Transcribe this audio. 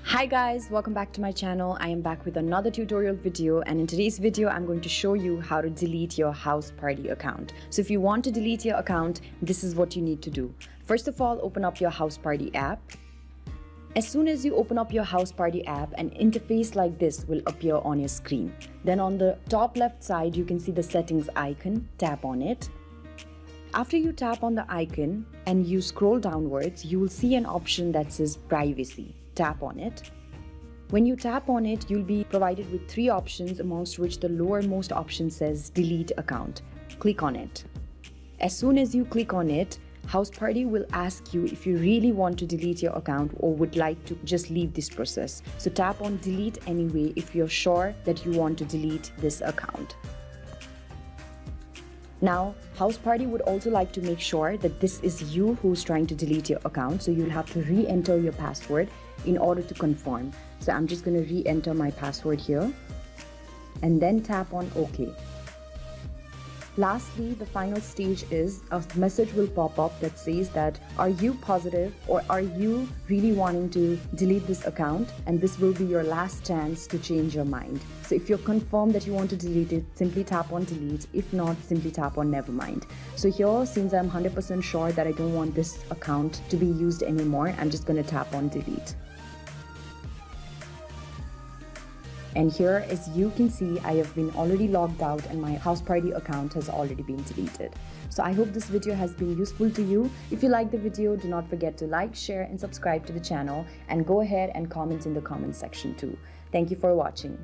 Hi guys, welcome back to my channel. I am back with another tutorial video, and in today's video I'm going to show you how to delete your Houseparty account. So if you want to delete your account, this is what you need to do. First of all, open up your Houseparty app. As soon as you open up your Houseparty app, an interface like this will appear on your screen. Then on the top left side you can see the settings icon. Tap on it. After you tap on the icon and you scroll downwards, you will see an option that says privacy. Tap on it. When you tap on it, you'll be provided with three options, amongst which the lowermost option says delete account. Click on it. As soon as you click on it, Houseparty will ask you if you really want to delete your account or would like to just leave this process. So tap on delete anyway if you're sure that you want to delete this account. Now, Houseparty would also like to make sure that this is you who's trying to delete your account, so you'll have to re-enter your password in order to confirm. So I'm just going to re-enter my password here and then tap on OK. Lastly, the final stage is a message will pop up that says that are you positive or are you really wanting to delete this account, and this will be your last chance to change your mind. So if you're confirmed that you want to delete it, simply tap on delete. If not, simply tap on never mind. So here, since I'm 100% sure that I don't want this account to be used anymore, I'm just going to tap on delete. And here, as you can see, I have been already logged out and my Houseparty account has already been deleted. So I hope this video has been useful to you. If you like the video, do not forget to like, share and subscribe to the channel, and go ahead and comment in the comment section too. Thank you for watching.